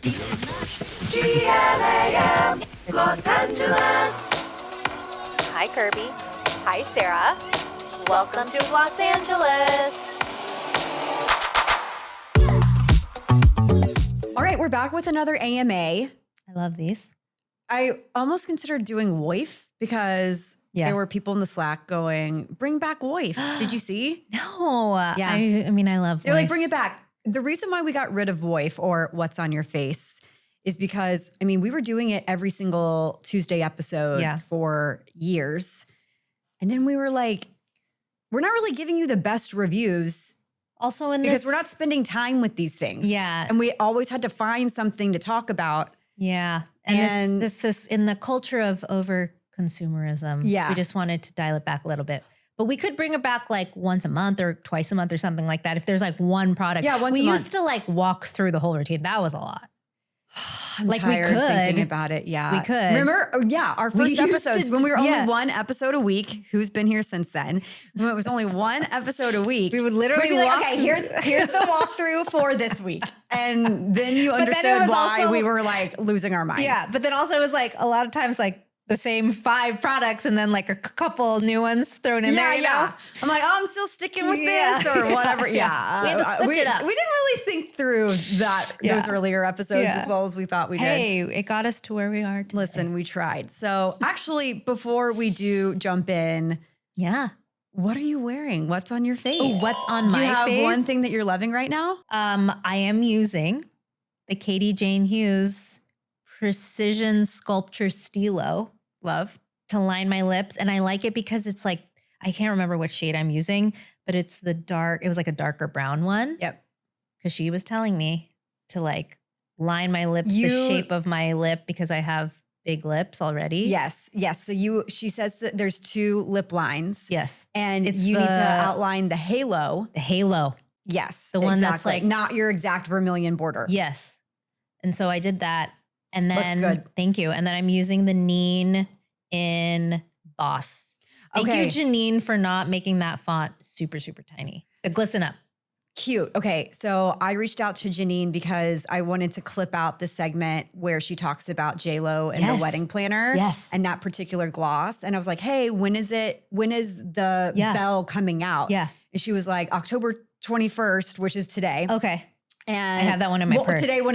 GLAM, Los Angeles. Hi, Kirby. Hi, Sarah. Welcome to Los Angeles. All right, we're back with another AMA. I love these. I almost considered doing WOIF because there were people in the Slack going, bring back WOIF. Did you see? No. Yeah. I mean, I love They're like, WOIF. bring it back. The reason why we got rid of WOIF or what's on your face is because, I mean, we were doing it every single Tuesday episode for years. And then we were like, we're not really giving you the best reviews. Also in because this, we're not spending time with these things. Yeah. And we always had to find something to talk about. Yeah. And it's this in the culture of over consumerism. Yeah. We just wanted to dial it back a little bit. But we could bring it back like once a month or twice a month or something like that. If there's like one product. Yeah, once we a month. used to like walk through the whole routine. That was a lot. I'm like tired we could thinking about it. Yeah. We could. Remember? Our first used episodes to- when we were only yeah. one episode a week. Who's been here since then? When it was only one episode a week. We would literally be like, walk okay, here's the walkthrough for this week. And then you then it understood was why also- we were like losing our minds. Yeah. But then also it was like a lot of times like the same 5 products and then like a couple new ones thrown in there. You know? I'm like, oh, I'm still sticking with this or whatever. Yeah. We had to switch it up. We didn't really think through those earlier episodes as well as we thought we did. Hey, it got us to where we are today. Listen, we tried. So actually, before we do jump in, what are you wearing? What's on your face? Oh, what's on do my you have face? one thing that you're loving right now? I am using the Katie Jane Hughes Precision Sculpture Stilo. Love. To line my lips. And I like it because it's like, I can't remember what shade I'm using, but it was like a darker brown one. Yep. Because she was telling me to like line my lips the shape of my lip because I have big lips already. Yes. So she says that there's 2 lip lines. Yes. And you need to outline the halo. The halo. Yes. The one that's like not your exact vermilion border. Yes. And so I did that. And then, looks good. Thank you. And then I'm using the Neen in Boss. Thank you, Janine, for not making that font super, super tiny. The glisten up. Cute. Okay. So I reached out to Janine because I wanted to clip out the segment where she talks about J-Lo and the wedding planner and that particular gloss. And I was like, hey, when is the bell coming out? Yeah. And she was like, October 21st, which is today. Okay. And I have that one in my purse. Today when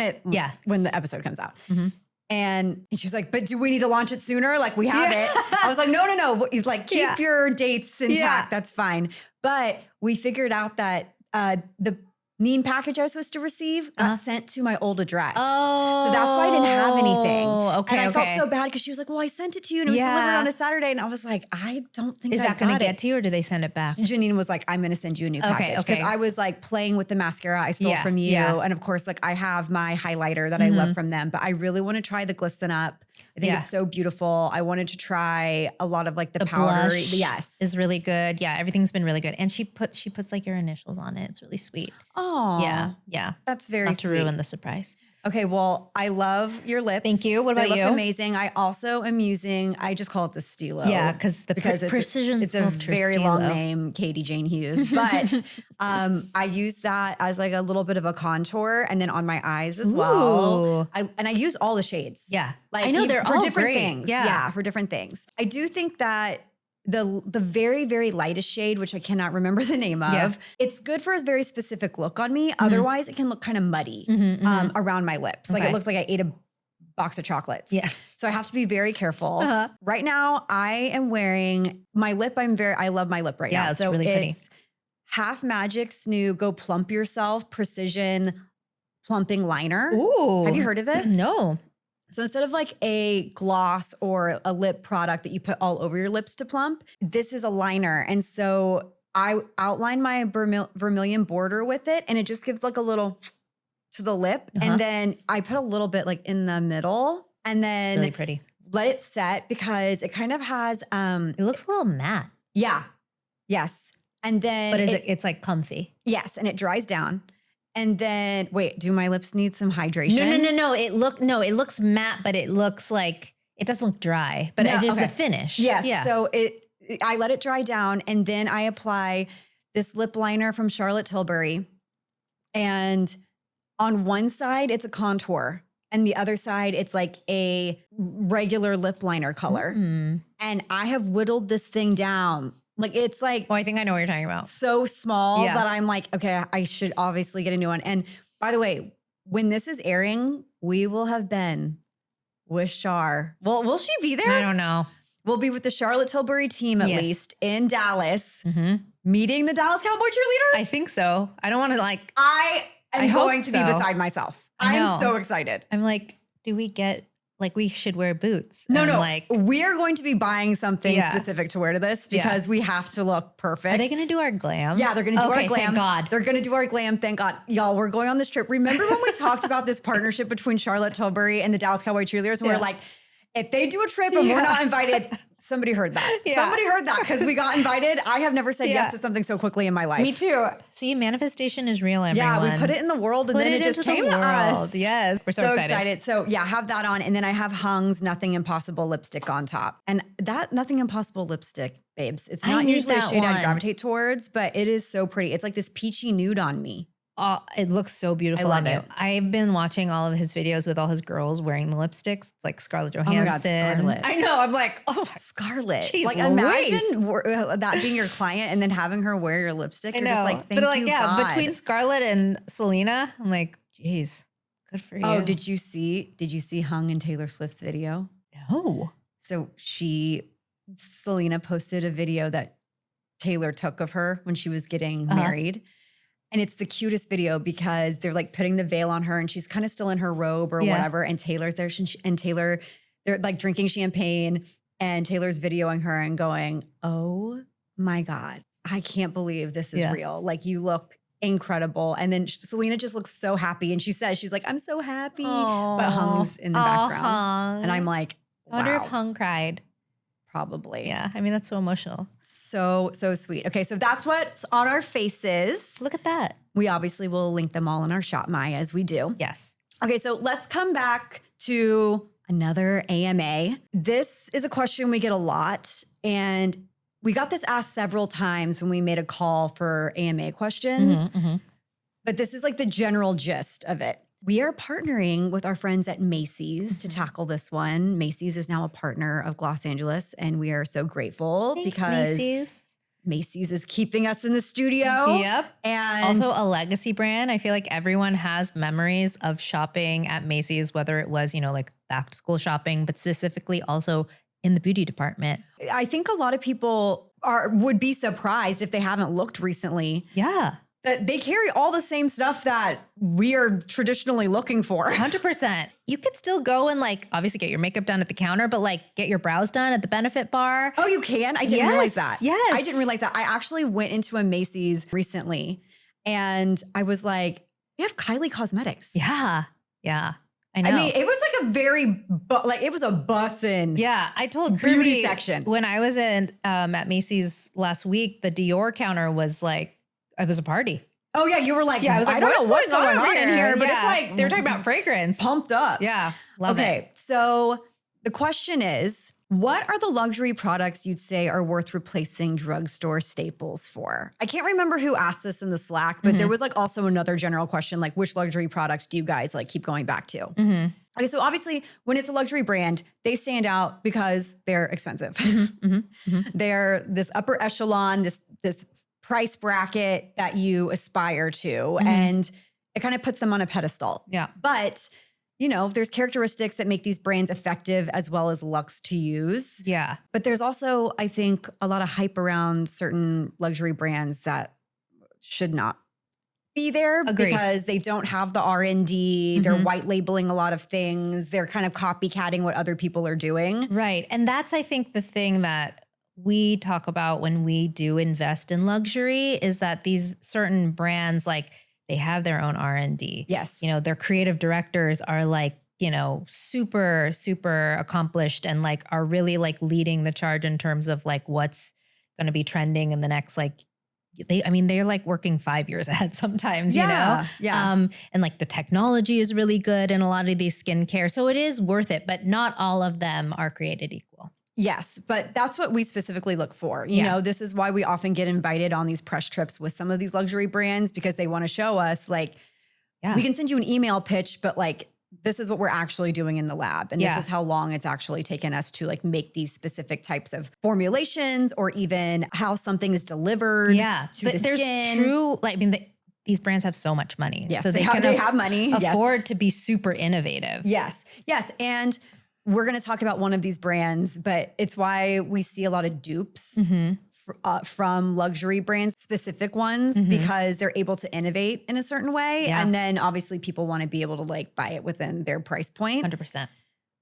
the episode comes out. Mm-hmm. And she was like, but do we need to launch it sooner? Like we have it. I was like, no. He's like, keep your dates intact. Yeah. That's fine. But we figured out that the Neen package I was supposed to receive got sent to my old address. Oh. So that's why I didn't have anything. Okay. And I felt so bad because she was like, well, I sent it to you and it was delivered on a Saturday. And I was like, I don't think Is that going to get to you or do they send it back? Janine was like, I'm going to send you a new package. Because I was like playing with the mascara I stole from you. Yeah. And of course, like I have my highlighter that I love from them, but I really want to try the glisten up. I think it's so beautiful. I wanted to try a lot of like the powder. Blush is really good. Yeah, everything's been really good. And she puts like your initials on it. It's really sweet. Oh, yeah. That's very Not sweet. to ruin the surprise. Okay, well, I love your lips. Thank you. What about they you? look amazing. I also am using, I just call it the Stilo. Yeah, because Precision it's a very Stilo. long name, Katie Jane Hughes. But I use that as like a little bit of a contour and then on my eyes as well. I use all the shades. Yeah. Like I know they're for all different great. things. Yeah, for different things. I do think that the very, very lightest shade, which I cannot remember the name of, it's good for a very specific look on me. Otherwise, it can look kind of muddy around my lips. Like it looks like I ate a box of chocolates. Yeah. So I have to be very careful. Right now, I am wearing my lip. I love my lip right now. Yeah, it's so really pretty. It's Half Magic Snoo Go Plump Yourself Precision Plumping Liner. Ooh. Have you heard of this? No. So instead of like a gloss or a lip product that you put all over your lips to plump, this is a liner. And so I outline my vermilion border with it and it just gives like a little to the lip. And then I put a little bit like in the middle and then Really pretty. Let it set because it kind of has It looks a little matte. Yeah. Yes. And then But it's like comfy. Yes, and it dries down. And then, wait, do my lips need some hydration? No. It looks matte, but it looks like, it doesn't look dry, but it just the finish. Yes. Yeah. So I let it dry down and then I apply this lip liner from Charlotte Tilbury. And on one side, it's a contour. and the other side, it's like a regular lip liner color. And I have whittled this thing down. Like, it's like Oh, I think I know what you're talking about. so small Yeah. that I'm like, okay, I should obviously get a new one. And by the way, when this is airing, we will have been with Char. Well, will she be there? I don't know. We'll be with the Charlotte Tilbury team at Yes. least in Dallas, meeting the Dallas Cowboy cheerleaders. I think so. I don't want to like, I am I hope going to be so. beside myself. I I'm know. so excited. I'm like, do we get, like we should wear boots? No, And no. Like, We are going to be buying something Yeah. specific to wear to this because we have to look perfect. are they going to do our glam? Yeah, they're going to do our Okay, glam. thank God. They're going to do our glam. Thank God. Y'all, we're going on this trip. Remember when we talked about this partnership between Charlotte Tilbury and the Dallas Cowboy cheerleaders? And Yeah. we're like, if they do a trip and we're not invited, somebody heard that. Yeah. Somebody heard that because we got invited. I have never said Yeah. yes to something so quickly in my life. Me too. See, manifestation is real, everyone. Yeah, we put it in the world and Put then it just into came the to us. world. Yes. We're so, So excited. excited. So yeah, have that on. And then I have Hung's Nothing Impossible lipstick on top. And that Nothing Impossible lipstick, babes, it's I not need usually a that shade I one. gravitate towards, but it is so pretty. It's like this peachy nude on me. Oh, it looks so beautiful I on love you. it. I've been watching all of his videos with all his girls wearing the lipsticks. It's like Scarlett my Johansson. God, Scarlett. I know. I'm like, oh my Scarlett. Jeez like Louise. imagine that being your client and then having her wear your lipstick. I You're know. just like, thank but like, you, yeah, God. between Scarlett and Selena, I'm like, geez, good for you. Oh, did you see Hung and Taylor Swift's video? No. So Selena posted a video that Taylor took of her when she was getting married. And it's the cutest video because they're like putting the veil on her and she's kind of still in her robe or whatever. And Taylor's there and they're like drinking champagne and Taylor's videoing her and going, oh my God, I can't believe this is real. Like, you look incredible. And then Selena just looks so happy. And she's like, I'm so happy. But Hung's in the background. Hung. And I'm like, I wonder if wow, Hung cried. probably. Yeah. I mean, that's so emotional. So sweet. Okay, so that's what's on our faces. Look at that. We obviously will link them all in our shop, Maya, as we do. Yes. Okay, so let's come back to another AMA. This is a question we get a lot, and we got this asked several times when we made a call for AMA questions. But this is like the general gist of it. We are partnering with our friends at Macy's to tackle this one. Macy's is now a partner of Los Angeles, and we are so grateful because Macy's is keeping us in the studio. Yep. And Also a legacy brand. I feel like everyone has memories of shopping at Macy's, whether it was, like back to school shopping, but specifically also in the beauty department. I think a lot of people would be surprised if they haven't looked recently. Yeah. That they carry all the same stuff that we are traditionally looking for. 100%. You could still go and obviously get your makeup done at the counter, but get your brows done at the benefit bar. Oh, you can? I didn't Yes, realize that. yes. I didn't realize that. I actually went into a Macy's recently and I was like, they have Kylie Cosmetics. Yeah. Yeah. I know. I mean, it was like a very, it was a bussin'. Yeah, I told beauty Kirby section. when I was at Macy's last week, the Dior counter was it was a party. Oh yeah, you were like, Yeah, I was like, I don't know what's going on in here, but Yeah. it's like they were talking about fragrance. pumped up. Yeah, love it. Okay, so the question is, what are the luxury products you'd say are worth replacing drugstore staples for? I can't remember who asked this in the Slack, but there was also another general question, which luxury products do you guys keep going back to? Okay, so obviously when it's a luxury brand, they stand out because they're expensive. They're this upper echelon, this price bracket that you aspire to, and it kind of puts them on a pedestal. Yeah. But there's characteristics that make these brands effective as well as luxe to use. Yeah. But there's also, I think, a lot of hype around certain luxury brands that should not be there. Agreed. Because they don't have the R&D. They're white labeling a lot of things. They're kind of copycatting what other people are doing. Right. And that's, I think, the thing that we talk about when we do invest in luxury is that these certain brands, they have their own R&D. Yes. Their creative directors are super, super accomplished and are really leading the charge in terms of what's going to be trending in the next they're working 5 years ahead sometimes, Yeah. And the technology is really good in a lot of these skincare. So it is worth it, but not all of them are created equal. Yes, but that's what we specifically look for. You Yeah. know, this is why we often get invited on these press trips with some of these luxury brands because they want to show us we can send you an email pitch, but this is what we're actually doing in the lab. And Yeah. this is how long it's actually taken us to like make these specific types of formulations or even how something is delivered to the There's skin. true, like, I mean, these brands have so much money. Yes, so they can have money. Yes. afford to be super innovative. Yes. Yes. And we're going to talk about one of these brands, but it's why we see a lot of dupes from luxury brands, specific ones, because they're able to innovate in a certain way. Yeah. And then obviously people want to be able to like buy it within their price point. 100%.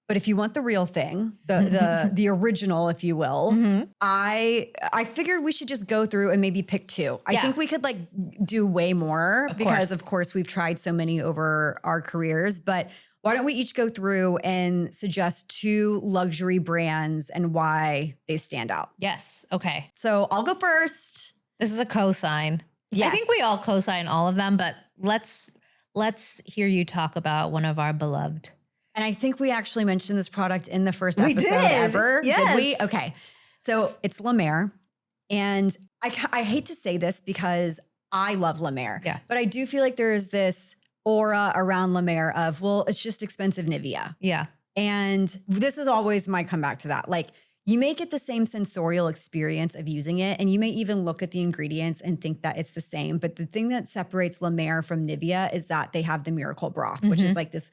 But if you want the real thing, the original, if you will, I figured we should just go through and maybe pick two. I think we could like do way more because of course we've tried so many over our careers, but why don't we each go through and suggest two luxury brands and why they stand out? Yes. Okay. So I'll go first. This is a cosign. Yes. I think we all cosign all of them, but let's hear you talk about one of our beloved. And I think we actually mentioned this product in the first We episode did. ever. Yes. Did we? Okay. So it's La Mer. And I hate to say this because I love La Mer. Yeah. But I do feel like there is this aura around La Mer of, well, it's just expensive Nivea. Yeah. And this is always my comeback to that. Like, you may get the same sensorial experience of using it, and you may even look at the ingredients and think that it's the same. But the thing that separates La Mer from Nivea is that they have the miracle broth, which is like this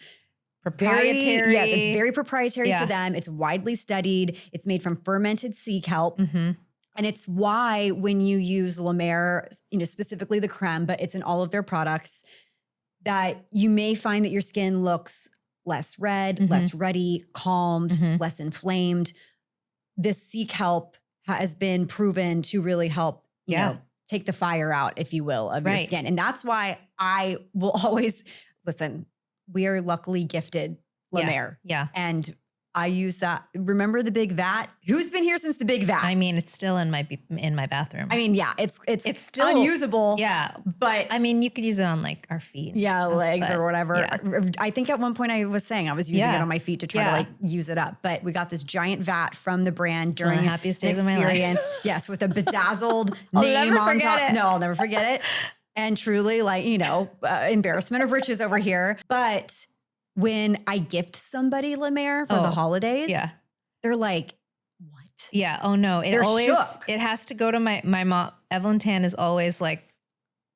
Proprietary. yes, it's very proprietary Yeah. to them. It's widely studied. It's made from fermented sea kelp. And it's why when you use La Mer, specifically the creme, but it's in all of their products, that you may find that your skin looks less red, less ruddy, calmed, less inflamed. This sea kelp has been proven to really help, you know, take the fire out, if you will, of your skin. And that's why I will always, listen, we are luckily gifted La Mer. Yeah. And I use that. Remember the big vat? Who's been here since the big vat? I mean, it's still in my bathroom. I mean, yeah, it's still unusable. Yeah. But I mean, you could use it on like our feet. yeah, legs or whatever. Yeah. I think at one point I was saying I was using it on my feet to try to like use it up. But we got this giant vat from the brand during one of the happiest days an of my life. experience. Yes, with a bedazzled I'll name never on forget top. it. No, I'll never forget it. And truly, like, embarrassment of riches over here. But when I gift somebody La Mer for the holidays, they're like, what? Yeah. Oh no. They're shook. It has to go to my mom. Evelyn Tan is always like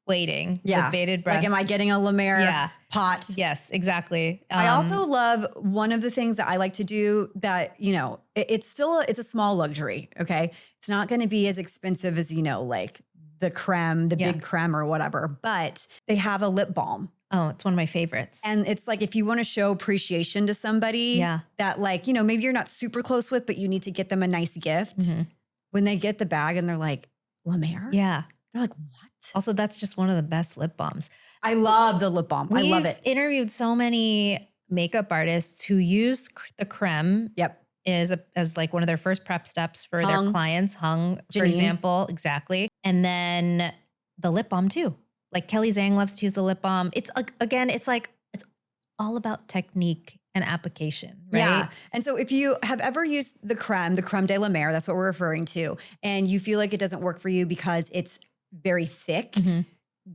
waiting with bated breath. Like, am I getting a La Mer pot? Yes, exactly. I also love one of the things that I like to do that, it's a small luxury. Okay. It's not going to be as expensive as, like the creme, the big creme or whatever, but they have a lip balm. Oh, it's one of my favorites. And it's like, if you want to show appreciation to somebody that like, maybe you're not super close with, but you need to get them a nice gift. When they get the bag and they're like, La Mer? Yeah. They're like, what? Also, that's just one of the best lip balms. I love the lip balm. I love it. We've interviewed so many makeup artists who use the creme as like one of their first prep steps for their clients. Hung, for Janine. example. Exactly. And then the lip balm too. Like Kelly Zhang loves to use the lip balm. It's again, it's all about technique and application, right? Yeah. And so if you have ever used the creme de la Mer, that's what we're referring to, and you feel like it doesn't work for you because it's very thick,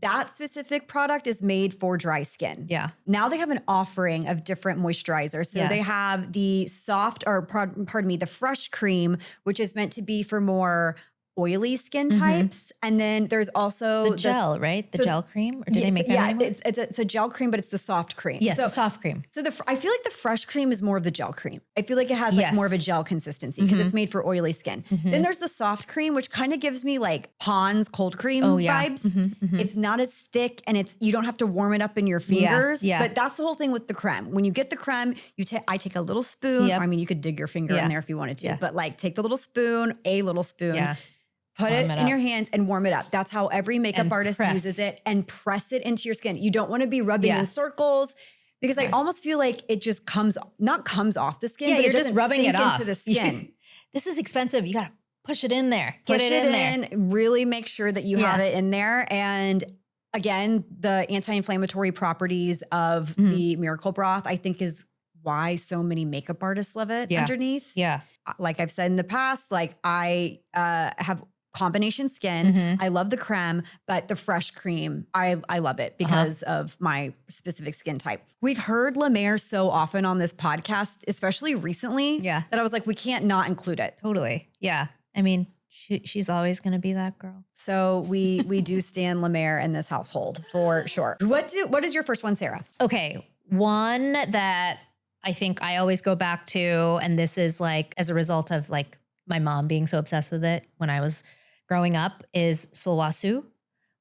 that specific product is made for dry skin. Yeah. Now they have an offering of different moisturizers. So they have the the fresh cream, which is meant to be for more oily skin types. And then there's also the gel, right? The gel cream? Or do they make that anymore? It's a gel cream, but it's the soft cream. Yes, so, the soft cream. So I feel like the fresh cream is more of the gel cream. I feel like it has like more of a gel consistency because it's made for oily skin. Then there's the soft cream, which kind of gives me like Pond's cold cream vibes. It's not as thick and you don't have to warm it up in your fingers. Yeah. But that's the whole thing with the creme. When you get the creme, I take a little spoon. Yep. I mean, you could dig your finger in there if you wanted to, but like take the little spoon, put it in your hands and warm it up. That's how every makeup artist uses it, and press it into your skin. You don't want to be rubbing in circles because I almost feel like it just not comes off the skin, but you're it just rubbing it off into the skin. This is expensive. You got to push it in there. Push it in, really make sure that you have it in there. And again, the anti-inflammatory properties of the Miracle Broth, I think, is why so many makeup artists love it underneath. Yeah. Like I've said in the past, like I have combination skin. I love the creme, but the fresh cream, I love it because of my specific skin type. We've heard La Mer so often on this podcast, especially recently, that I was like, we can't not include it. Totally. Yeah. I mean, she's always going to be that girl. So we do stand La Mer in this household for sure. What is your first one, Sarah? Okay. One that I think I always go back to, and this is like as a result of like my mom being so obsessed with it when I was growing up, is Sulwhasoo,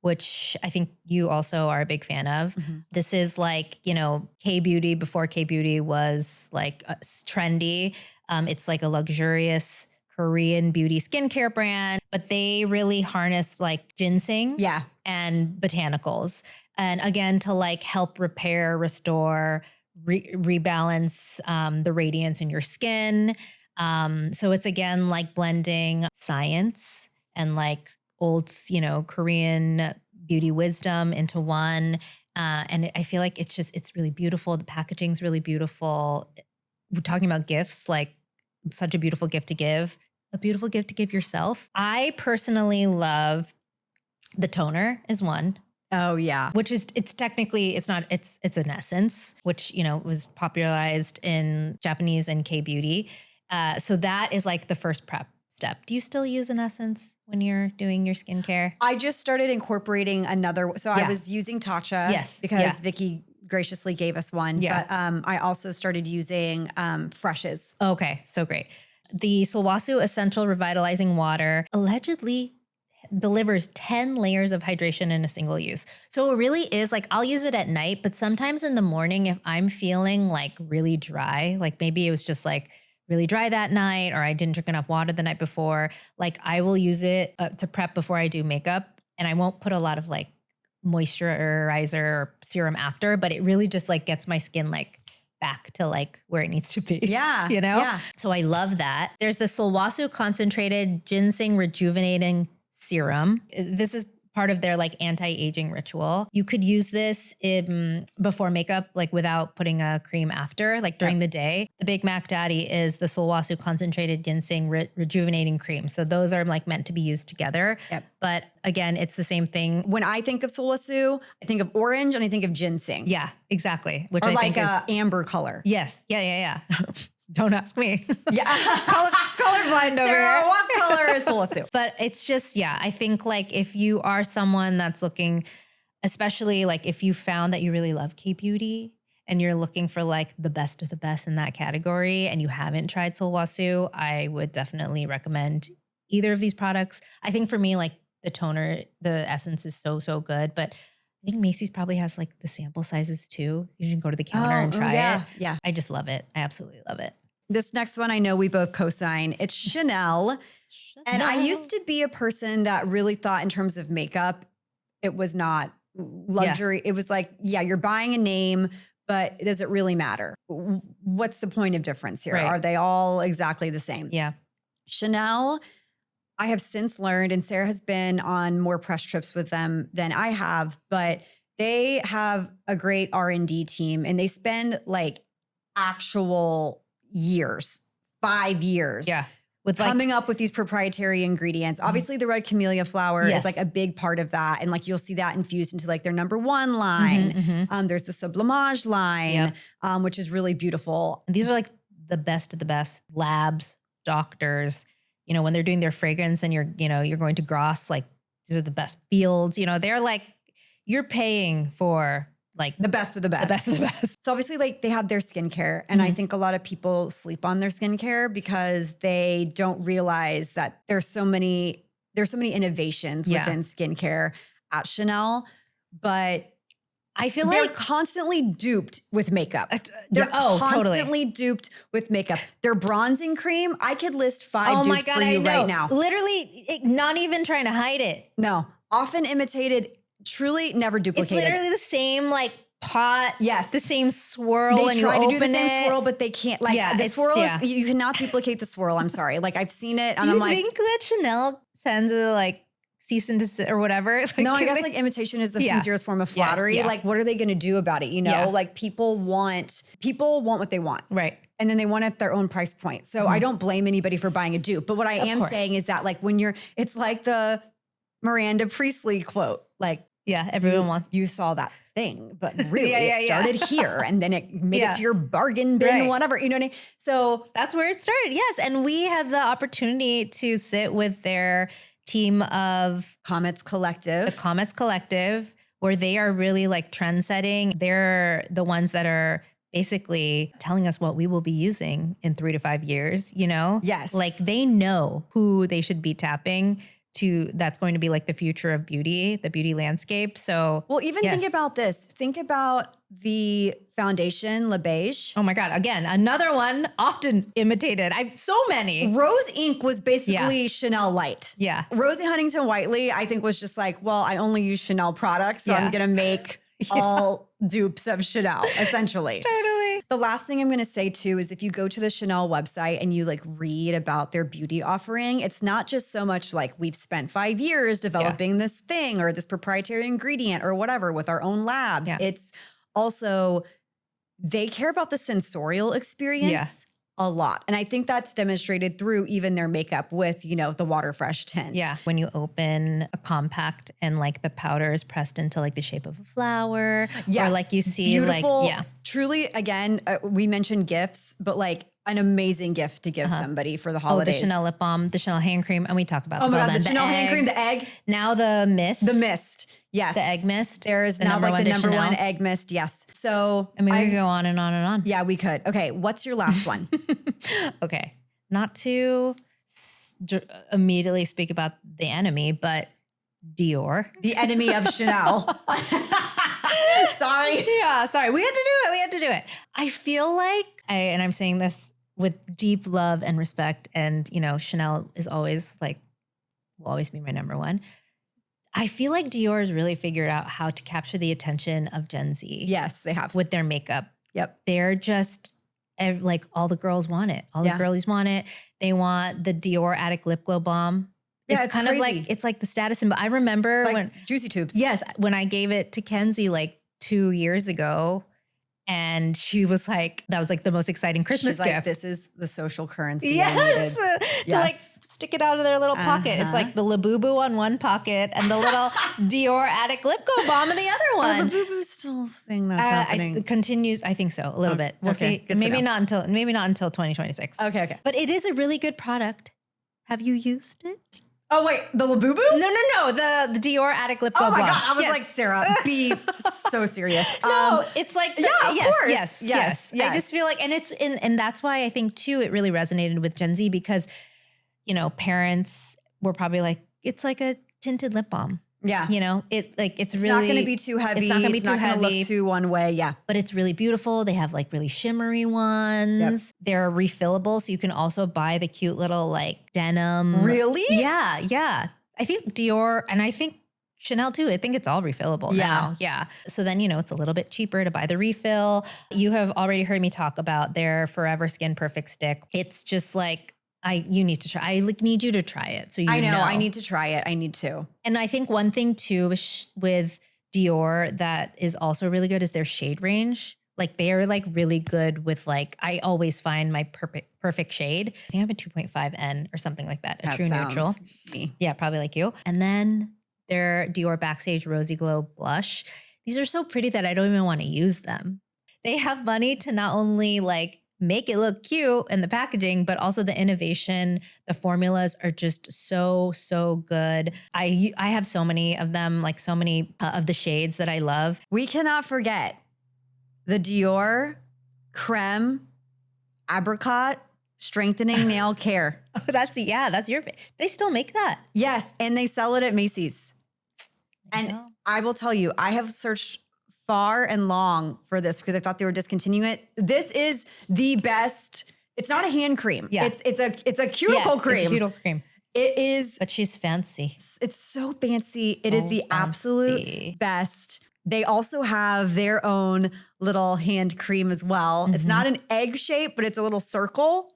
which I think you also are a big fan of. This is like, you know, K-beauty before K-beauty was like trendy. It's like a luxurious Korean beauty skincare brand, but they really harness like ginseng and botanicals. And again, to like help repair, restore, rebalance the radiance in your skin. So it's again like blending science and like old, you know, Korean beauty wisdom into one. And I feel like it's really beautiful. The packaging's really beautiful. We're talking about gifts, like such a beautiful gift to give. A beautiful gift to give yourself. I personally love the toner is one. Oh yeah. Which is, it's an essence, which, you know, was popularized in Japanese and K-beauty. So that is like the first prep step. Do you still use an essence when you're doing your skincare? I just started incorporating another. So I was using Tatcha because Vicky graciously gave us one. But I also started using Fresh's. Okay, so great. The Sulwhasoo Essential Revitalizing Water allegedly delivers 10 layers of hydration in a single use. So it really is like, I'll use it at night, but sometimes in the morning, if I'm feeling like really dry, like maybe it was just like really dry that night, or I didn't drink enough water the night before, like I will use it to prep before I do makeup. And I won't put a lot of like moisturizer or serum after, but it really just like gets my skin like back to like where it needs to be. Yeah. You know? Yeah. So I love that. There's the Sulwhasoo Concentrated Ginseng Rejuvenating Serum. This is part of their like anti-aging ritual. You could use this before makeup, like without putting a cream after, like during the day. The Big Mac Daddy is the Sulwhasoo Concentrated Ginseng Rejuvenating Cream. So those are like meant to be used together. But again, it's the same thing. When I think of Sulwhasoo, I think of orange and I think of ginseng. Yeah, exactly. Which or I like think is amber color. Yes. Yeah. Don't ask me. Yeah. Colorblind over Sarah, here. what color is Sulwhasoo? But it's just, I think like if you are someone that's looking, especially like if you found that you really love K-beauty and you're looking for like the best of the best in that category and you haven't tried Sulwhasoo, I would definitely recommend either of these products. I think for me, like the toner, the essence is so good, but I think Macy's probably has like the sample sizes too. You can go to the counter and try it. Yeah. I just love it. I absolutely love it. This next one, I know we both co-sign. It's Chanel. And I used to be a person that really thought in terms of makeup, it was not luxury. It was like, you're buying a name, but does it really matter? What's the point of difference here? Right. Are they all exactly the same? Yeah. Chanel, I have since learned, and Sarah has been on more press trips with them than I have, but they have a great R&D team and they spend like actual years, 5 years. Yeah. With coming up with these proprietary ingredients. Obviously the red camellia flower is like a big part of that. And like, you'll see that infused into like their #1 line. There's the sublimage line, which is really beautiful. These are like the best of the best labs, doctors, you know, when they're doing their fragrance and you're going to Gross, like these are the best fields, they're like, you're paying for like the best of the best. The best of the best. So obviously like they have their skincare. And I think a lot of people sleep on their skincare because they don't realize that there's so many innovations within skincare at Chanel. But I feel they're like constantly duped with makeup. They're constantly duped with makeup. Their bronzing cream, I could list 5 dupes for you right now. Literally, not even trying to hide it. No, often imitated, truly never duplicated. It's literally the same like pot. Yes. The same swirl when you try open to do the same it. swirl, but they can't. Like the swirl, you cannot duplicate the swirl. I'm sorry. Like I've seen it and Do I'm you like. think that Chanel sends a like cease and desist or whatever. Like, no, I guess like imitation is the sincerest form of flattery. Yeah. Like, what are they going to do about it? You know, Yeah. like people want what they want. Right. And then they want it at their own price point. So I don't blame anybody for buying a dupe. But what I am course. saying is that like it's like the Miranda Priestly quote, like, Yeah. Everyone wants. you saw that thing, but really Yeah, it started here and then it made it to your bargain bin, Right. whatever. You know what I mean? So That's where it started. Yes. And we had the opportunity to sit with their team of Comets Collective. the Comets Collective, where they are really like trend setting. They're the ones that are basically telling us what we will be using in 3 to 5 years, you know? Yes. Like they know who they should be tapping to. That's going to be like the future of beauty, the beauty landscape. So, Well, even yes. think about this. Think about the foundation, Le Beige. Oh my God. Again, another one often imitated. I've so many. Rose Ink was basically Chanel Light. Yeah. Rosie Huntington Whiteley, I think, was just like, well, I only use Chanel products, so Yeah. I'm going to make all dupes of Chanel, essentially. Totally. The last thing I'm going to say too is if you go to the Chanel website and you like read about their beauty offering, it's not just so much like we've spent 5 years developing this thing or this proprietary ingredient or whatever with our own labs. Yeah. It's also, they care about the sensorial experience a lot. And I think that's demonstrated through even their makeup with, you know, the water fresh tint. Yeah. When you open a compact and like the powder is pressed into like the shape of a flower. Yes. Or like you see beautiful, like, yeah. truly, again, we mentioned gifts, but like an amazing gift to give somebody for the Oh, the holidays. Chanel lip balm, the Chanel hand cream. And we talk about Oh this my all God, the then. Chanel hand egg. cream, the egg, Now the mist. the mist. Yes. The egg mist. There is the now like the to number one Chanel. egg mist. Yes. So I mean, we could go on and on and on. yeah, we could. Okay. What's your last one? Okay. Not to immediately speak about the enemy, but Dior. The enemy of Chanel. Sorry. Yeah, sorry. We had to do it. I feel like and I'm saying this with deep love and respect. And, you know, Chanel is always like, will always be my number one. I feel like Dior has really figured out how to capture the attention of Gen Z. Yes, they have. With their makeup. Yep. They're just like all the girls want it. All the girlies want it. They want the Dior Attic Lip Glow Balm. Yeah, it's kind crazy. of like, it's like the status symbol. I remember It's like when, Juicy Tubes. yes, when I gave it to Kenzie like 2 years ago, and she was like, that was like the most exciting Christmas She's like, gift. this is the social currency. Yes, I needed. to like Yes. stick it out of their little pocket. It's like the Labubu on one pocket and the little Dior Attic Lip Glow Balm in the other Oh, one. the boo-boo still thing that's happening. It continues, I think so, a little bit. We'll okay, see. good to Maybe know. not until 2026. Okay. But it is a really good product. Have you used it? Oh, wait, the Labubu? No. The Dior Attic Lip Glow Oh my Balm. God. I was Yes. like, Sarah, be so serious. No, it's like yeah, of course. Yes. I just feel like, and that's why I think too it really resonated with Gen Z because, you know, parents were probably like, it's like a tinted lip balm. Yeah. You know, it's really not going to be too heavy. It's not going to be too gonna heavy. look too one way. Yeah. But it's really beautiful. They have like really shimmery ones. They're refillable, so you can also buy the cute little like denim. Really? Yeah. I think Dior and I think Chanel too. I think it's all refillable now. Yeah. So then, you know, it's a little bit cheaper to buy the refill. You have already heard me talk about their Forever Skin Perfect Stick. It's just like, you need to try. I like need you to try it. So I know. I need to try it. I need to. And I think one thing too with Dior that is also really good is their shade range. Like they are like really good with like, I always find my perfect shade. I think I have a 2.5N or something like that. A true neutral. Me. Yeah, probably like you. And then their Dior Backstage Rosy Glow Blush. These are so pretty that I don't even want to use them. They have money to not only like make it look cute in the packaging, but also the innovation, the formulas are just so good. I have so many of them, like so many of the shades that I love. We cannot forget the Dior Creme Apricot Strengthening Nail Care. Oh, that's your they still make that. Yes, and they sell it at Macy's. And I will tell you, I have searched far and long for this because I thought they were discontinuing it. This is the best. It's not a hand cream. Yeah. It's a cuticle cream. It's a cuticle cream. It is. But she's fancy. It's so fancy. It is the absolute best. They also have their own little hand cream as well. It's not an egg shape, but it's a little circle.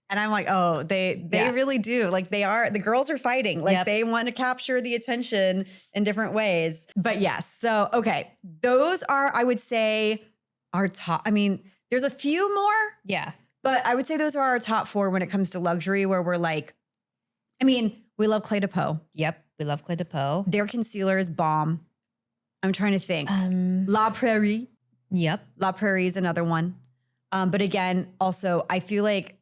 And I'm like, oh, they really do. Like the girls are fighting. Like they want to capture the attention in different ways. But yes. So, okay. Those are, I would say, our top. I mean, there's a few more. Yeah. But I would say those are our top 4 when it comes to luxury, where we're like, I mean, we love Clé de Peau. Yep. We love Clé de Peau. Their concealer is bomb. I'm trying to think. La Prairie. Yep. La Prairie is another one. But again, also, I feel like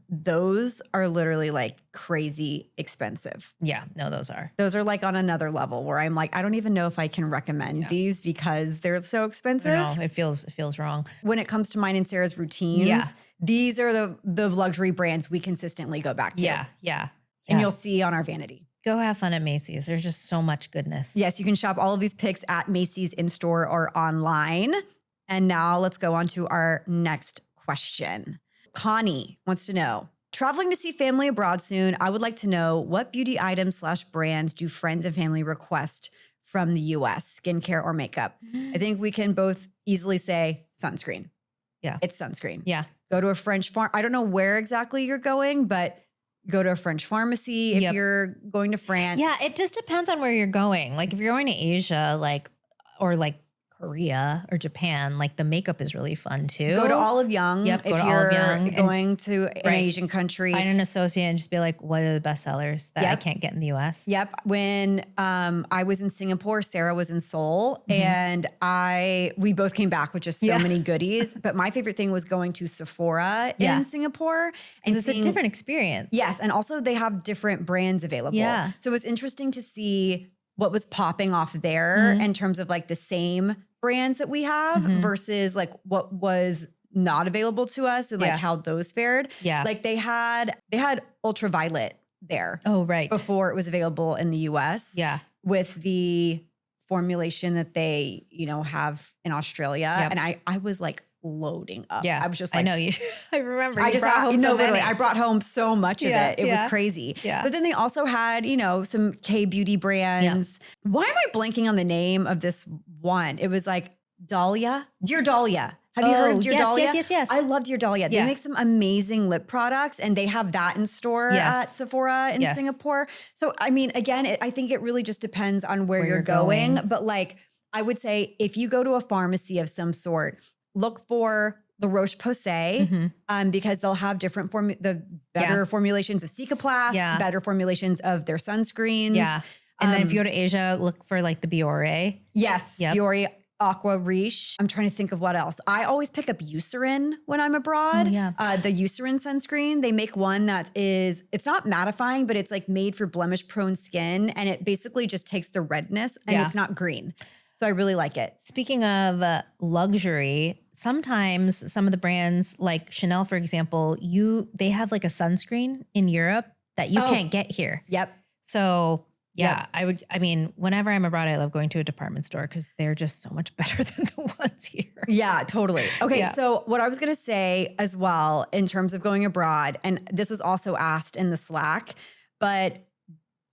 those are literally like crazy expensive. Yeah, no, those are. Those are like on another level where I'm like, I don't even know if I can recommend these because they're so expensive. No, it feels wrong. When it comes to mine and Sarah's routines, these are the luxury brands we consistently go back to. Yeah. And you'll see on our vanity. Go have fun at Macy's. There's just so much goodness. Yes, you can shop all of these picks at Macy's in-store or online. And now let's go on to our next question. Connie wants to know, traveling to see family abroad soon, I would like to know what beauty items / brands do friends and family request from the US, skincare or makeup? I think we can both easily say sunscreen. Yeah. It's sunscreen. Yeah. Go to a French farm. I don't know where exactly you're going, but go to a French pharmacy if you're going to France. Yeah, it just depends on where you're going. Like if you're going to Asia, or Korea or Japan, like the makeup is really fun too. Go to Olive Young. Yep, if go to you're Olive Young going to an Asian country. Find an associate and just be like, what are the best sellers that I can't get in the US? Yep. When I was in Singapore, Sarah was in Seoul, and we both came back with just so many goodies. But my favorite thing was going to Sephora in Singapore. And it's a different experience. Yes. And also they have different brands available. Yeah. So it was interesting to see what was popping off there in terms of like the same brands that we have versus like what was not available to us and like how those fared. Yeah. Like they had ultraviolet there. Oh, right. Before it was available in the US. Yeah. With the formulation that they, have in Australia. Yep. And I was like loading up. Yeah. I was just like, I know you. I remember. I You just brought home so literally, many. I brought home so much of it. It was crazy. Yeah. But then they also had, some K beauty brands. Why am I blanking on the name of this one? It was like Dahlia, Dear Dahlia. Have you heard of Dear Dahlia? Yes. I love Dear Dahlia. They make some amazing lip products and they have that in store at Sephora in Singapore. So, I mean, again, I think it really just depends on where you're going. But like, I would say if you go to a pharmacy of some sort, look for the Roche-Posay because they'll have different better formulations of Cicaplast, better formulations of their sunscreens. Yeah. And then if you go to Asia, look for like the Biore. Yes. Yep. Biore Aqua Riche. I'm trying to think of what else. I always pick up Eucerin when I'm abroad. Oh, yeah. The Eucerin sunscreen, they make one that it's not mattifying, but it's like made for blemish prone skin. And it basically just takes the redness and it's not green. So I really like it. Speaking of luxury, sometimes some of the brands like Chanel, for example, they have like a sunscreen in Europe that you can't get here. Yep. So I mean, whenever I'm abroad, I love going to a department store because they're just so much better than the ones here. Yeah, totally. Okay, so what I was going to say as well in terms of going abroad, and this was also asked in the Slack, but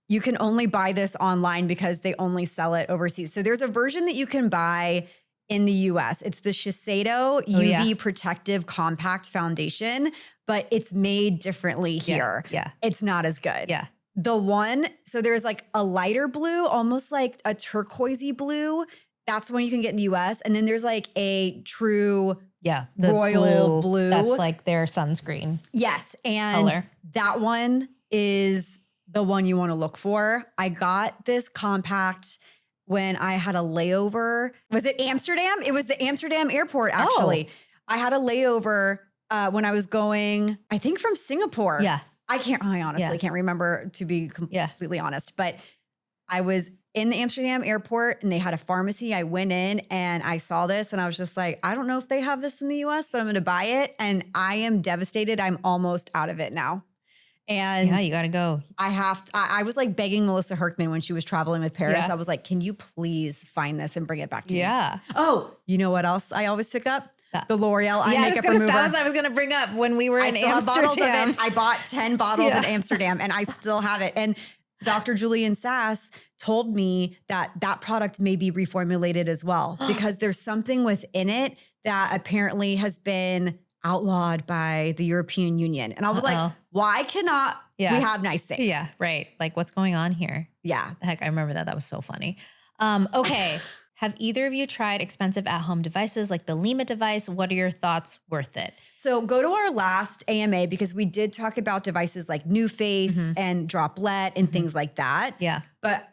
you can only buy this online because they only sell it overseas. So there's a version that you can buy in the US. It's the Shiseido UV Protective Compact Foundation, but it's made differently here. Yeah. It's not as good. Yeah. So there's like a lighter blue, almost like a turquoisey blue. That's the one you can get in the US. And then there's like a true the royal blue. That's like their sunscreen. Yes. And color. That one is the one you want to look for. I got this compact when I had a layover. Was it Amsterdam? It was the Amsterdam airport, actually. I had a layover when I was going, I think from Singapore. Yeah. I honestly can't remember, to be completely honest, but I was in the Amsterdam airport and they had a pharmacy. I went in and I saw this and I was just like, I don't know if they have this in the US, but I'm going to buy it. And I am devastated. I'm almost out of it now. And you got to go. I was like begging Melissa Herkman when she was traveling with Paris. Yeah. I was like, can you please find this and bring it back to me? Yeah. Oh, you know what else I always pick up? The L'Oreal eye makeup remover. I was going to bring up when we were in still have bottles of Amsterdam. it. I bought 10 bottles in Amsterdam and I still have it. And Dr. Julian Sass told me that product may be reformulated as well because there's something within it that apparently has been, outlawed by the European Union. And I was like, Uh-oh. why cannot we have nice things? Yeah, right. Like what's going on here? Yeah. Heck, I remember that. That was so funny. Okay. Have either of you tried expensive at-home devices like the Lima device? What are your thoughts? Worth it? So go to our last AMA because we did talk about devices like New Face and Droplet and things like that. Yeah. But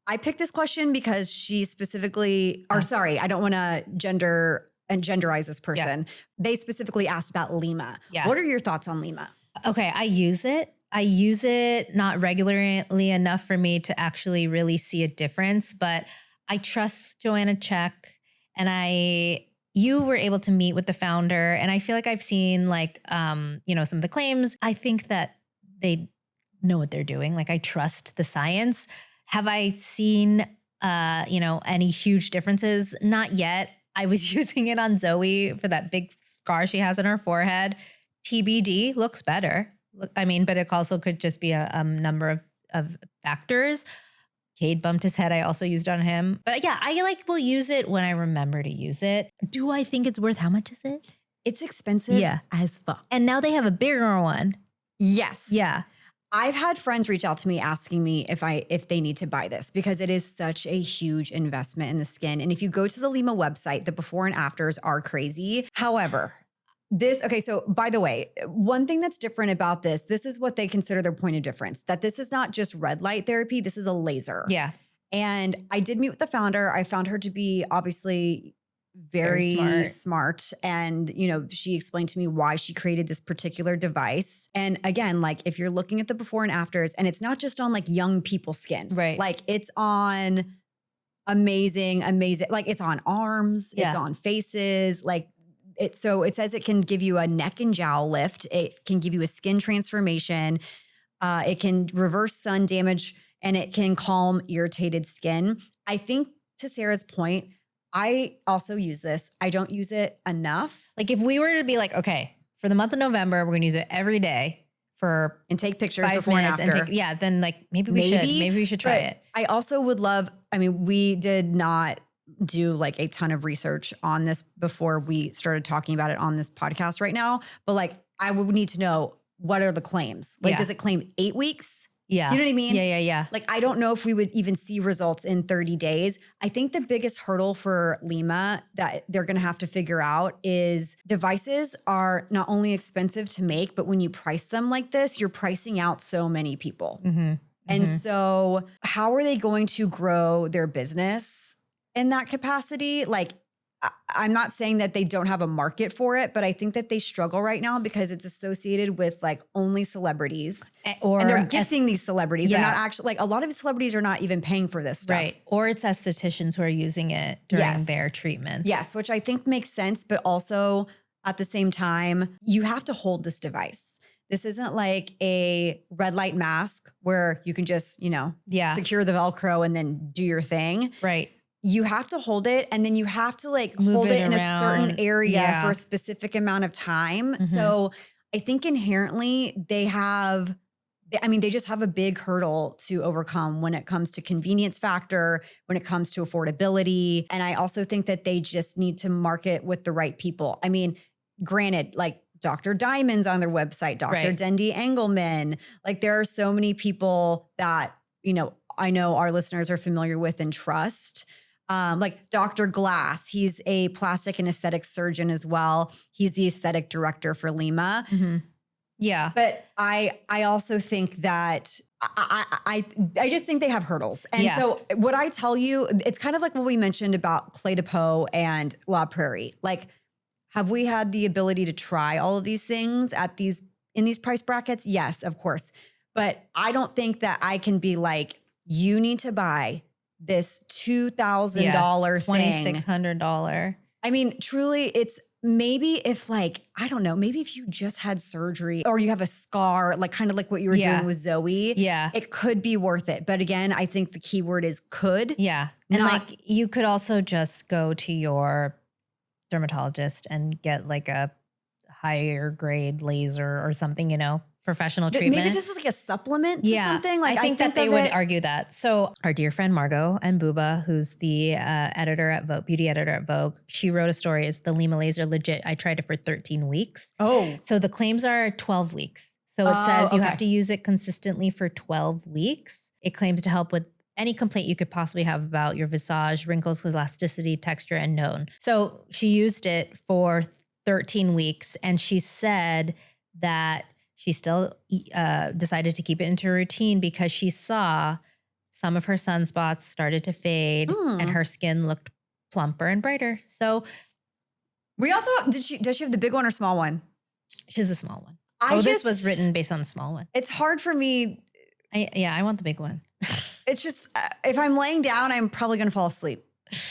I picked this question because she specifically, or sorry, I don't want to genderize this person. Yeah. They specifically asked about Lima. Yeah. What are your thoughts on Lima? Okay, I use it. I use it not regularly enough for me to actually really see a difference, but I trust Joanna Check, and you were able to meet with the founder, and I feel like I've seen like, some of the claims. I think that they know what they're doing. Like I trust the science. Have I seen, any huge differences? Not yet. I was using it on Zoe for that big scar she has on her forehead. TBD, looks better. I mean, but it also could just be a number of factors. Cade bumped his head. I also used it on him. But yeah, I will use it when I remember to use it. Do I think it's worth, how much is it? It's expensive as fuck. And now they have a bigger one. Yes. Yeah. I've had friends reach out to me asking me if they need to buy this because it is such a huge investment in the skin. And if you go to the Lima website, the before and afters are crazy. However, so by the way, one thing that's different about this is what they consider their point of difference, that this is not just red light therapy, this is a laser. Yeah. And I did meet with the founder. I found her to be obviously very smart. And, she explained to me why she created this particular device. And again, like if you're looking at the before and afters, and it's not just on like young people's skin, right? Like it's on amazing, like it's on arms, it's on faces, like it says it can give you a neck and jowl lift. It can give you a skin transformation. It can reverse sun damage, and it can calm irritated skin. I think to Sarah's point, I also use this. I don't use it enough. Like if we were to be like, okay, for the month of November, we're going to use it every day and take pictures before and after. Then like maybe we should try it. I also would love, we did not do like a ton of research on this before we started talking about it on this podcast right now. But like, I would need to know, what are the claims? Like, does it claim 8 weeks? Yeah. You know what I mean? Yeah. Like, I don't know if we would even see results in 30 days. I think the biggest hurdle for Lima that they're going to have to figure out is devices are not only expensive to make, but when you price them like this, you're pricing out so many people. And so how are they going to grow their business in that capacity? Like, I'm not saying that they don't have a market for it, but I think that they struggle right now because it's associated with like only celebrities, and they're gifting these celebrities. They're not actually, like, a lot of the celebrities are not even paying for this stuff. Right. Or it's estheticians who are using it during their treatments. Yes, which I think makes sense. But also at the same time, you have to hold this device. This isn't like a red light mask where you can just, secure the Velcro and then do your thing. Right. You have to hold it, and then you have to like hold it in a certain area for a specific amount of time. So I think inherently they just have a big hurdle to overcome when it comes to convenience factor, when it comes to affordability. And I also think that they just need to market with the right people. I mean, granted, like Dr. Diamond's on their website, Dr. Dendi Engelman, like there are so many people that, I know our listeners are familiar with and trust. Like Dr. Glass, he's a plastic and aesthetic surgeon as well. He's the aesthetic director for Lima. Yeah. But I also think that I just think they have hurdles. And so what I tell you, it's kind of like what we mentioned about Clé de Peau and La Prairie. Like, have we had the ability to try all of these things in these price brackets? Yes, of course. But I don't think that I can be like, you need to buy this $2,000 thing. $2,600. I mean, truly, it's maybe if like, I don't know, maybe if you just had surgery or you have a scar, like kind of like what you were doing with Zoe, it could be worth it. But again, I think the key word is could. Yeah. And like you could also just go to your dermatologist and get like a higher grade laser or something, professional treatment. Maybe this is like a supplement to something. Like I think that they of would it- argue that. So our dear friend Margot and Booba, who's the editor at Vogue, beauty editor at Vogue, she wrote a story. Is the Lima Laser legit? I tried it for 13 weeks. Oh, So the claims are 12 weeks. So it says you okay. have to use it consistently for 12 weeks. It claims to help with any complaint you could possibly have about your visage, wrinkles, elasticity, texture, and known. So she used it for 13 weeks, and she said that she still decided to keep it into her routine because she saw some of her sunspots started to fade and her skin looked plumper and brighter. So we also does she have the big one or small one? she has a small one. This was just- written based on the small one. It's hard for me. I want the big one. It's just if I'm laying down, I'm probably gonna fall asleep.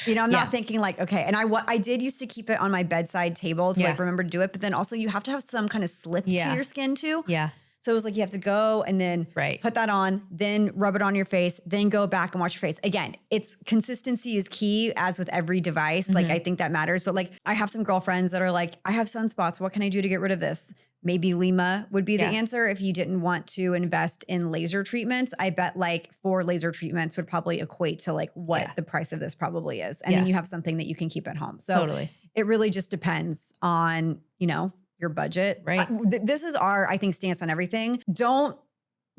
You know, I'm not thinking like, okay. And I did used to keep it on my bedside table to like remember to do it. But then also you have to have some kind of slip to your skin too. Yeah. So it was like you have to go and then put that on, then rub it on your face, then go back and wash your face. Again, it's consistency is key as with every device. Like I think that matters. But like I have some girlfriends that are like, I have sunspots. What can I do to get rid of this? Maybe Lima would be the answer if you didn't want to invest in laser treatments. I bet like 4 laser treatments would probably equate to like what the price of this probably is. And then you have something that you can keep at home. So it really just depends on, you know, your budget. Right. This is our, I think, stance on everything. Don't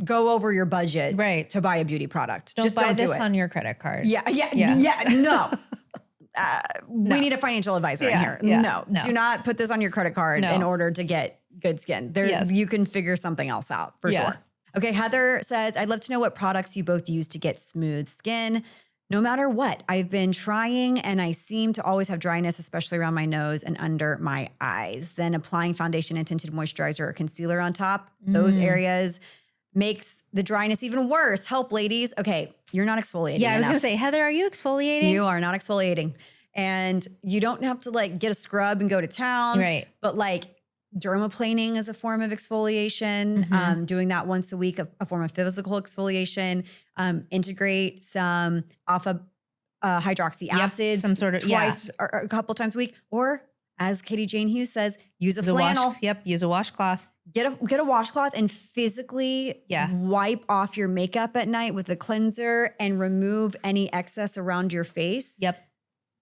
go over your budget to buy a beauty product. Just don't buy do this it. on your credit card. No. We need a financial advisor in here. No, do not put this on your credit card in order to get good skin. You can figure something else out for sure. Okay, Heather says, I'd love to know what products you both use to get smooth skin. No matter what, I've been trying and I seem to always have dryness, especially around my nose and under my eyes. Then applying foundation and tinted moisturizer or concealer on top, those areas makes the dryness even worse. Help, ladies. Okay, you're not exfoliating Yeah, I was enough. going to say, Heather, are you exfoliating? You are not exfoliating. And you don't have to like get a scrub and go to town. Right. But like dermaplaning is a form of exfoliation. Doing that once a week, a form of physical exfoliation. Integrate some alpha hydroxy acids some sort of twice or a couple times a week. Or as Katie Jane Hughes says, use a flannel. Use a washcloth. Get a washcloth and physically wipe off your makeup at night with a cleanser and remove any excess around your face.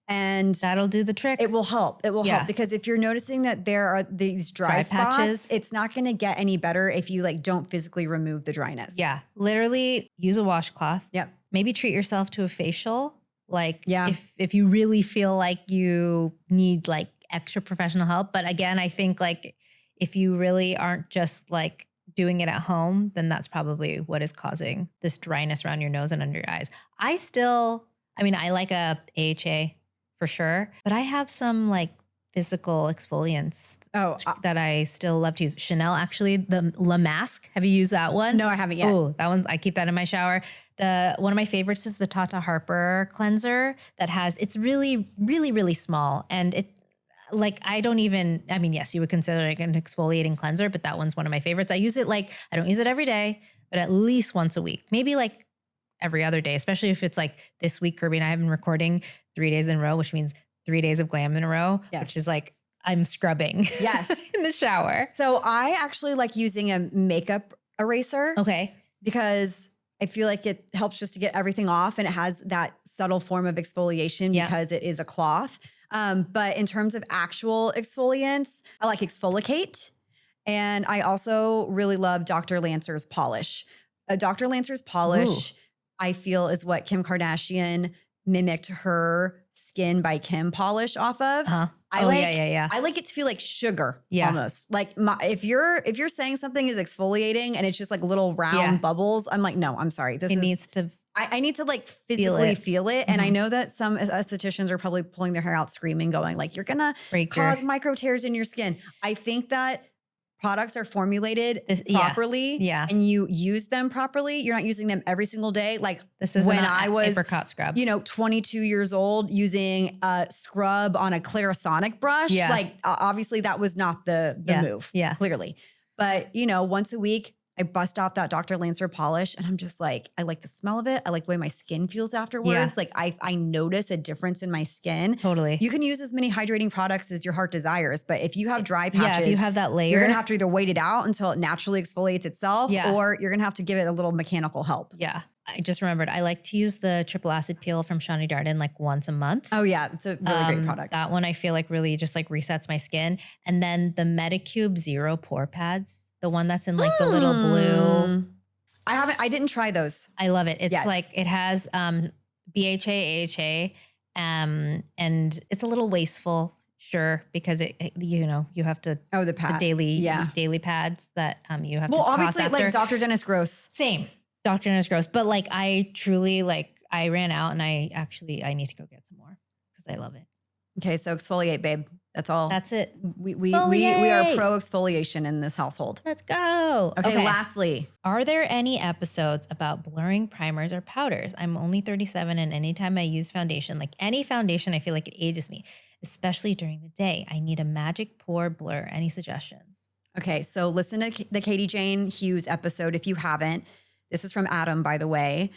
And that'll do the trick. It will help. It will help because if you're noticing that there are these dry spots, patches, it's not going to get any better if you like don't physically remove the dryness. Yeah, literally use a washcloth. Yep. Maybe treat yourself to a facial. Like if you really feel like you need like extra professional help. But again, I think like if you really aren't just like doing it at home, then that's probably what is causing this dryness around your nose and under your eyes. I like a AHA for sure, but I have some like physical exfoliants that I still love to use. Chanel, actually, the La Masque. Have you used that one? No, I haven't yet. Oh, that one, I keep that in my shower. One of my favorites is the Tata Harper cleanser it's really, really, really small. And it, like, yes, you would consider it an exfoliating cleanser, but that one's one of my favorites. I use it I don't use it every day, but at least once a week, maybe like every other day, especially if it's like this week, Kirby and I have been recording 3 days in a row, which means 3 days of glam in a row, which is like, I'm scrubbing in the shower. So I actually like using a makeup eraser. Okay. Because I feel like it helps just to get everything off and it has that subtle form of exfoliation because it is a cloth. But in terms of actual exfoliants, I like Exfoliate. And I also really love Dr. Lancer's polish. Dr. Lancer's polish, I feel, is what Kim Kardashian mimicked her Skin by Kim polish off of. I like it to feel like sugar almost. Like if you're saying something is exfoliating and it's just like little round bubbles, I'm like, no, I'm sorry. I need to like physically feel it. And I know that some estheticians are probably pulling their hair out screaming, going like, you're gonna cause micro tears in your skin. I think that products are formulated properly and you use them properly. You're not using them every single day. Like this is when I was apricot scrub, 22 years old using a scrub on a Clarisonic brush. Like obviously that was not the move clearly. But once a week I bust out that Dr. Lancer polish and I'm just like, I like the smell of it. I like the way my skin feels afterwards. Yeah. Like I notice a difference in my skin. Totally. You can use as many hydrating products as your heart desires, but if you have dry patches, Yeah, if you have that layer. you're going to have to either wait it out until it naturally exfoliates itself, Yeah. or you're going to have to give it a little mechanical help. Yeah. I just remembered I like to use the triple acid peel from Shani Darden like once a month. Oh yeah, it's a really great product. That one I feel like really just like resets my skin. And then the Medicube Zero Pore Pads, the one that's in like the little blue. I didn't try those. I love it. It's Yeah. like it has BHA, AHA, and it's a little wasteful, sure, because you have to The pad. daily pads that you have to toss obviously after. like Dr. Dennis Gross. Same. Dr. Dennis Gross. But like I truly I ran out and I need to go get some more because I love it. Okay, so exfoliate, babe. That's all. That's it. We are pro exfoliation in this household. Let's go. Okay, lastly. Are there any episodes about blurring primers or powders? I'm only 37 and anytime I use foundation, like any foundation, I feel like it ages me, especially during the day. I need a magic pore blur. Any suggestions? Okay, so listen to the Katie Jane Hughes episode if you haven't. This is from Adam, by the way,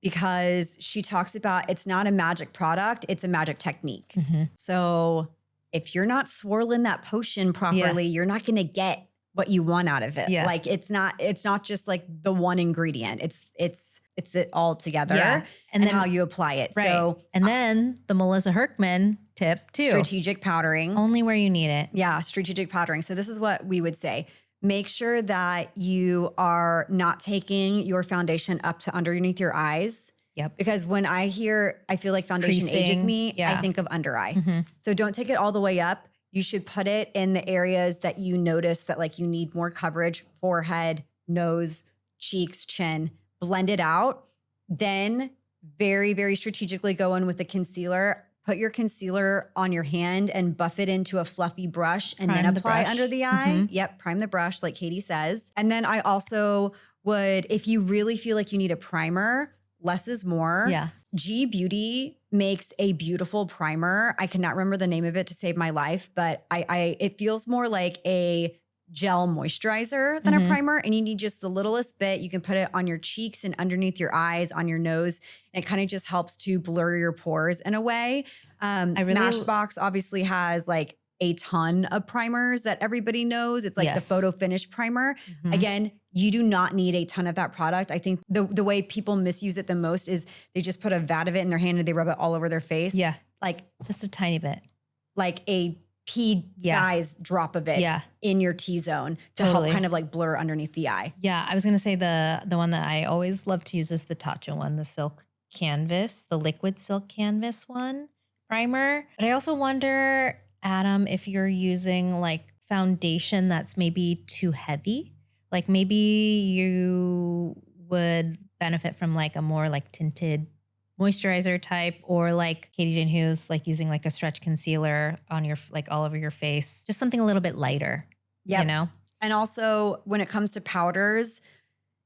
because she talks about it's not a magic product, it's a magic technique. So if you're not swirling that potion properly, you're not going to get what you want out of it. Yeah. Like it's not just like the one ingredient. It's it all together and then how you apply it. Right. So and then the Melissa Herkman tip too. strategic powdering. Only where you need it. Yeah, strategic powdering. So this is what we would say. Make sure that you are not taking your foundation up to underneath your eyes. Yep. Because when I feel like foundation ages Creasing. me, I Yeah. think of under eye. So don't take it all the way up. You should put it in the areas that you notice that like you need more coverage, forehead, nose, cheeks, chin, blend it out. Then very, very strategically go in with the concealer. Put your concealer on your hand and buff it into a fluffy brush and Prime then the apply brush. under the eye. Yep, prime the brush like Katie says. And then I also would, if you really feel like you need a primer, less is more. Yeah. G Beauty makes a beautiful primer. I cannot remember the name of it to save my life, but it feels more like a gel moisturizer than a primer. And you need just the littlest bit. You can put it on your cheeks and underneath your eyes, on your nose. And it kind of just helps to blur your pores in a way. Smashbox obviously has like a ton of primers that everybody knows. It's like the photo finish primer. Again, you do not need a ton of that product. I think the way people misuse it the most is they just put a vat of it in their hand and they rub it all over their face. Yeah. Like Just a tiny bit. like a pea size drop of it in your T-zone to help kind of like blur underneath the eye. Yeah. I was going to say the one that I always love to use is the Tatcha one, the silk canvas, the liquid silk canvas one primer. But I also wonder, Adam, if you're using like foundation that's maybe too heavy, like maybe you would benefit from like a more like tinted moisturizer type, or like Katie Jane Hughes, like using like a stretch concealer on your, like all over your face, just something a little bit lighter, you know? And also when it comes to powders,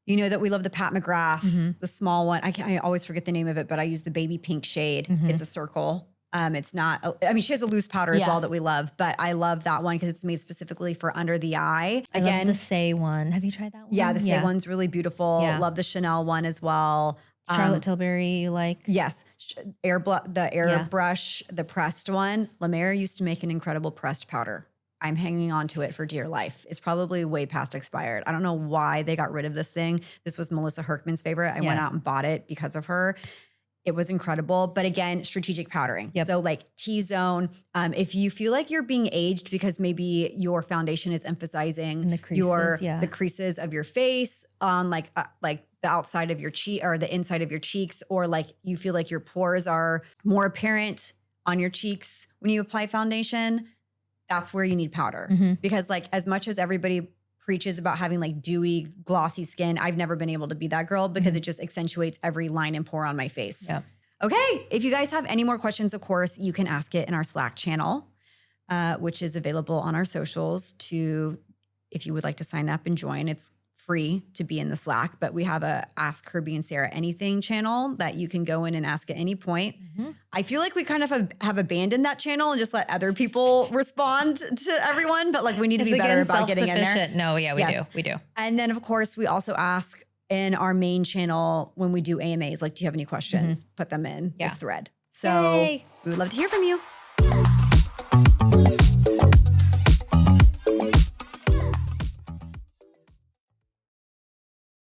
you know that we love the Pat McGrath, the small one. I always forget the name of it, but I use the baby pink shade. It's a circle. It's not, I mean, she has a loose powder as well that we love, but I love that one because it's made specifically for under the eye. I love the Say one. Have you tried that one? Yeah, the Say one's really beautiful. Yeah. Love the Chanel one as well. Charlotte Tilbury, you like? Yes. The airbrush, the pressed one. La Mer used to make an incredible pressed powder. I'm hanging on to it for dear life. It's probably way past expired. I don't know why they got rid of this thing. This was Melissa Herkman's favorite. I went out and bought it because of her. It was incredible. But again, strategic powdering. So like T-zone, if you feel like you're being aged because maybe your foundation is emphasizing the creases, the creases of your face on like the outside of your cheek or the inside of your cheeks, or like you feel like your pores are more apparent on your cheeks when you apply foundation, that's where you need powder. Because like as much as everybody preaches about having like dewy, glossy skin, I've never been able to be that girl because it just accentuates every line and pore on my face. Yeah. Okay, if you guys have any more questions, of course, you can ask it in our Slack channel, which is available on our socials if you would like to sign up and join. It's free to be in the Slack, but we have a Ask Kirby and Sarah Anything channel that you can go in and ask at any point. I feel like we kind of have abandoned that channel and just let other people respond to everyone, but like we need to be better about getting in there. No, yeah, we do. And then of course we also ask in our main channel when we do AMAs, like, do you have any questions? Put them in this thread. So we would love to hear from you.